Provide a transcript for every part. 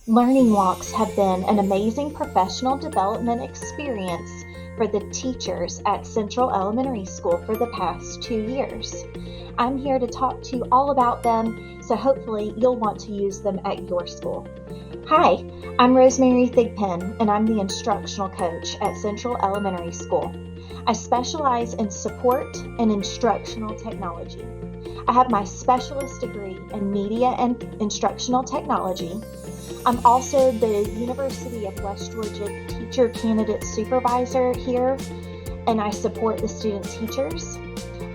Learning walks have been an amazing professional development experience for the teachers at Central Elementary School for the past 2 years. I'm here to talk to you all about them, so hopefully you'll want to use them at your school. Hi, I'm Rosemary Thigpen, and I'm the instructional coach at Central Elementary School. I specialize in support and instructional technology. I have my specialist degree in media and instructional technology. I'm also the University of West Georgia Teacher Candidate Supervisor here, and I support the student teachers.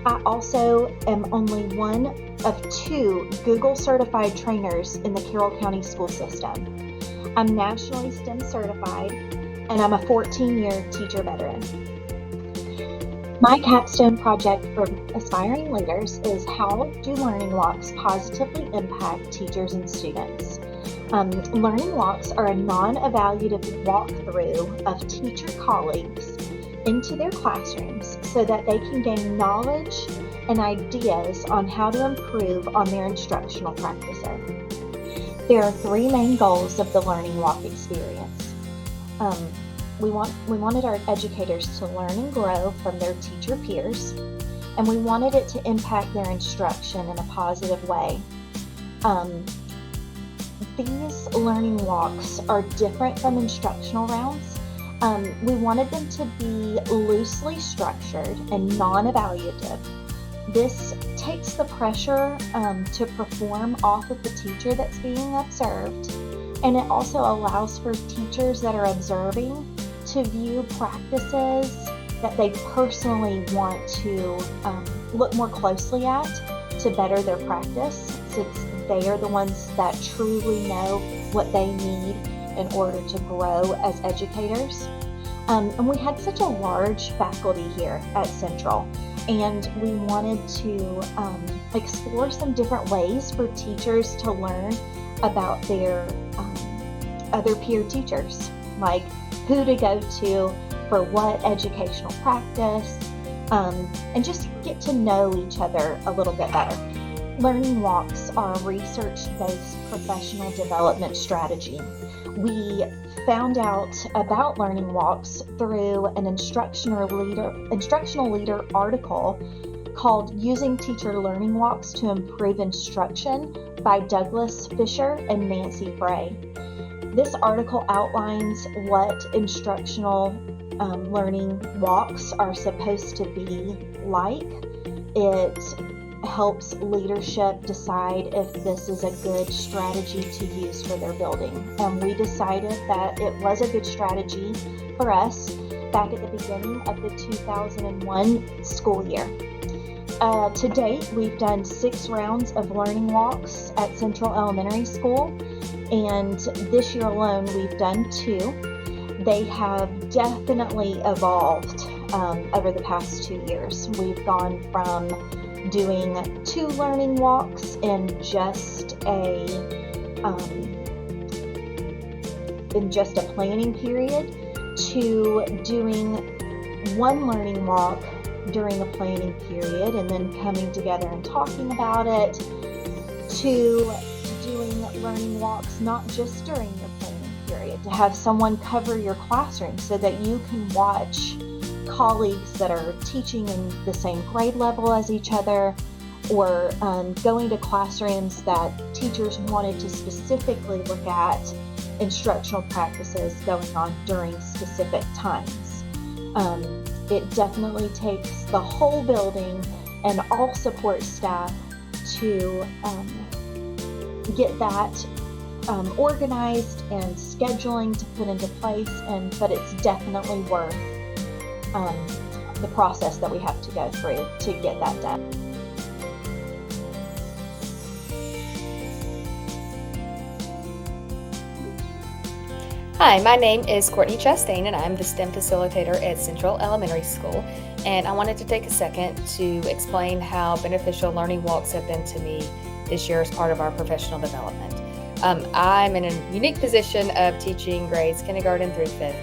I also am only one of 2 Google certified trainers in the Carroll County school system. I'm nationally STEM certified, and I'm a 14-year teacher veteran. My capstone project for aspiring leaders is how do learning walks positively impact teachers and students? Learning walks are a non-evaluative walkthrough of teacher colleagues into their classrooms so that they can gain knowledge and ideas on how to improve on their instructional practices. There are 3 main goals of the learning walk experience. We wanted our educators to learn and grow from their teacher peers, and we wanted it to impact their instruction in a positive way. These learning walks are different from instructional rounds. We wanted them to be loosely structured and non-evaluative. This takes the pressure to perform off of the teacher that's being observed, and it also allows for teachers that are observing to view practices that they personally want to look more closely at to better their practice, since they are the ones that truly know what they need in order to grow as educators. And we had such a large faculty here at Central, and we wanted to explore some different ways for teachers to learn about their other peer teachers, like who to go to for what educational practice, and just get to know each other a little bit better. Learning walks are a research-based professional development strategy. We found out about learning walks through an instructional leader article called Using Teacher Learning Walks to Improve Instruction by Douglas Fisher and Nancy Bray. This article outlines what instructional learning walks are supposed to be like. It helps leadership decide if this is a good strategy to use for their building. And we decided that it was a good strategy for us back at the beginning of the 2001 school year. To date, we've done 6 rounds of learning walks at Central Elementary School, and this year alone we've done 2. They have definitely evolved over the past 2 years. We've gone from doing 2 learning walks in just a planning period to doing 1 learning walk during the planning period and then coming together and talking about it, to doing learning walks not just during your planning period, to have someone cover your classroom so that you can watch colleagues that are teaching in the same grade level as each other, or going to classrooms that teachers wanted to specifically look at instructional practices going on during specific times. It definitely takes the whole building and all support staff to get that organized and scheduling to put into place, but it's definitely worth the process that we have to go through to get that done. Hi, my name is Courtney Chastain, and I'm the STEM facilitator at Central Elementary School. And I wanted to take a second to explain how beneficial learning walks have been to me this year as part of our professional development. I'm in a unique position of teaching grades kindergarten through 5th.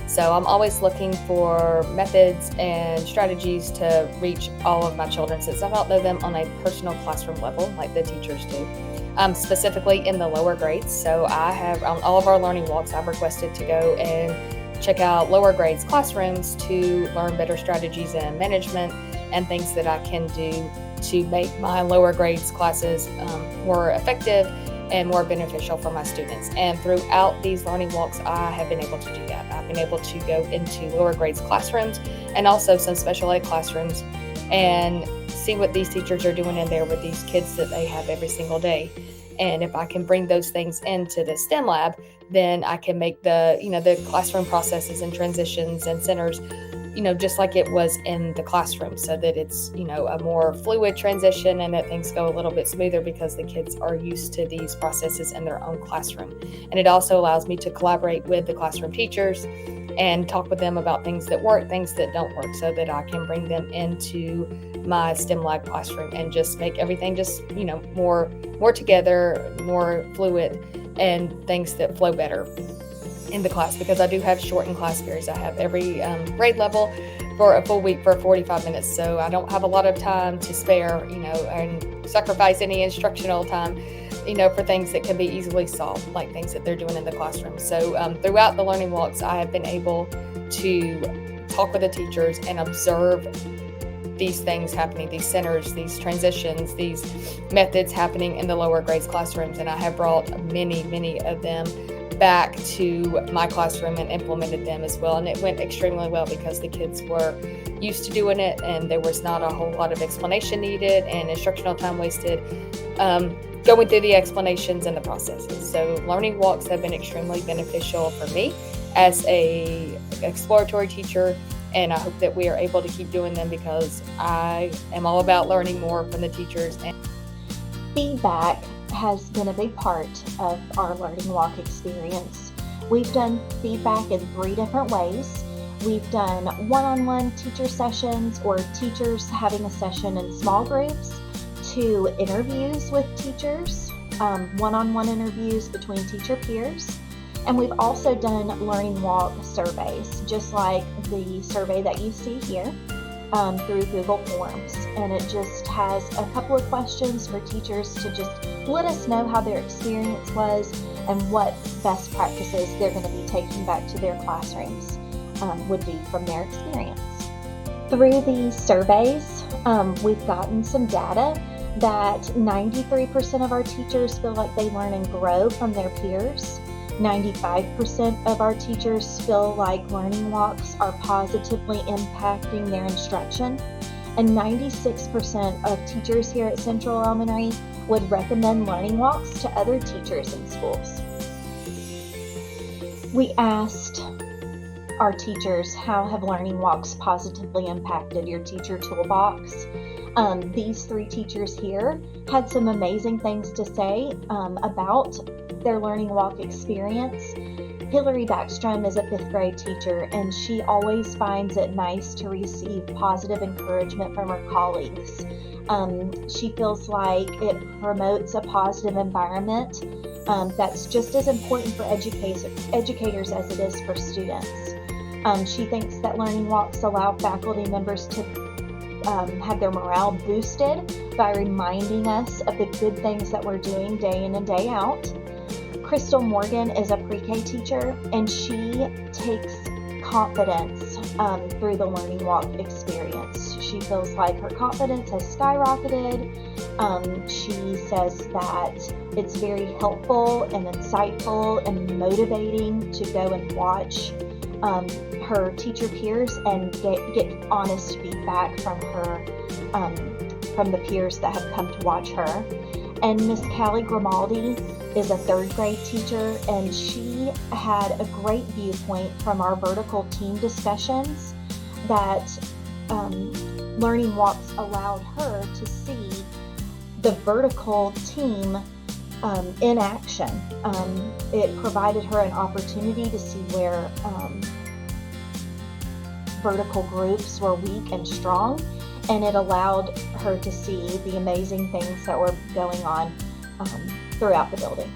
So I'm always looking for methods and strategies to reach all of my children, since I don't know them on a personal classroom level like the teachers do. specifically in the lower grades. So I have, on all of our learning walks, I've requested to go and check out lower grades classrooms to learn better strategies in management and things that I can do to make my lower grades classes more effective and more beneficial for my students. And throughout these learning walks, I have been able to do that. I've been able to go into lower grades classrooms and also some special ed classrooms and see what these teachers are doing in there with these kids that they have every single day. And if I can bring those things into the STEM lab, then I can make the classroom processes and transitions and centers, just like it was in the classroom, so that it's, a more fluid transition and that things go a little bit smoother because the kids are used to these processes in their own classroom. And it also allows me to collaborate with the classroom teachers and talk with them about things that work, things that don't work, so that I can bring them into my STEM lab classroom and just make everything just, more together, more fluid, and things that flow better in the class, because I do have shortened class periods. I have every grade level for a full week for 45 minutes. So I don't have a lot of time to spare, and sacrifice any instructional time, for things that can be easily solved, like things that they're doing in the classroom. So throughout the learning walks, I have been able to talk with the teachers and observe these things happening, these centers, these transitions, these methods happening in the lower grades classrooms. And I have brought many of them back to my classroom and implemented them as well. And it went extremely well because the kids were used to doing it and there was not a whole lot of explanation needed and instructional time wasted going through the explanations and the processes. So learning walks have been extremely beneficial for me as a exploratory teacher, and I hope that we are able to keep doing them because I am all about learning more from the teachers. Feedback has been a big part of our learning walk experience. We've done feedback in 3 different ways. We've done one-on-one teacher sessions, or teachers having a session in small groups, to interviews with teachers, one-on-one interviews between teacher peers. And we've also done learning walk surveys, just like the survey that you see here, through Google Forms. And it just has a couple of questions for teachers to just let us know how their experience was and what best practices they're going to be taking back to their classrooms would be from their experience. Through these surveys, we've gotten some data that 93% of our teachers feel like they learn and grow from their peers. 95% of our teachers feel like learning walks are positively impacting their instruction, and 96% of teachers here at Central Elementary would recommend learning walks to other teachers in schools. We asked our teachers, how have learning walks positively impacted your teacher toolbox? These 3 teachers here had some amazing things to say about their learning walk experience. Hillary Backstrom is a 5th grade teacher, and she always finds it nice to receive positive encouragement from her colleagues. She feels like it promotes a positive environment that's just as important for educators as it is for students. She thinks that learning walks allow faculty members to have their morale boosted by reminding us of the good things that we're doing day in and day out. Crystal Morgan is a pre-K teacher, and she takes confidence through the learning walk experience. She feels like her confidence has skyrocketed. She says that it's very helpful and insightful and motivating to go and watch her teacher peers and get honest feedback from her, from the peers that have come to watch her. And Miss Callie Grimaldi is a 3rd grade teacher, and she had a great viewpoint from our vertical team discussions that learning walks allowed her to see the vertical team in action. It provided her an opportunity to see where vertical groups were weak and strong, and it allowed her to see the amazing things that were going on throughout the building.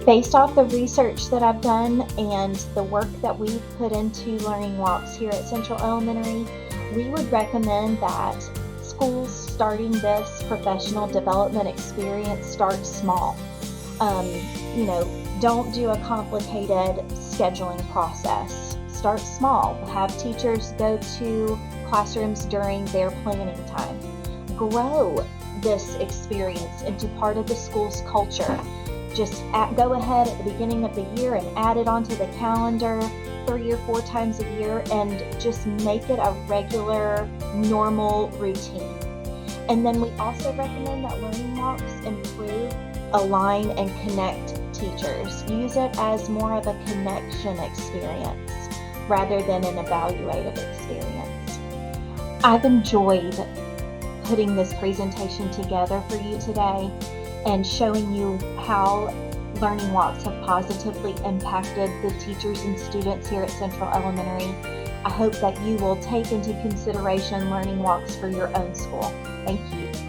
Based off the research that I've done and the work that we've put into learning walks here at Central Elementary, we would recommend that schools starting this professional development experience, start small. Um, don't do a complicated scheduling process. Start small. Have teachers go to classrooms during their planning time. Grow this experience into part of the school's culture. Just go ahead at the beginning of the year and add it onto the calendar 3 or 4 times a year and just make it a regular, normal routine. And then we also recommend that learning walks improve, align, and connect teachers. Use it as more of a connection experience rather than an evaluative experience. I've enjoyed putting this presentation together for you today and showing you how learning walks have positively impacted the teachers and students here at Central Elementary. I hope that you will take into consideration learning walks for your own school. Thank you.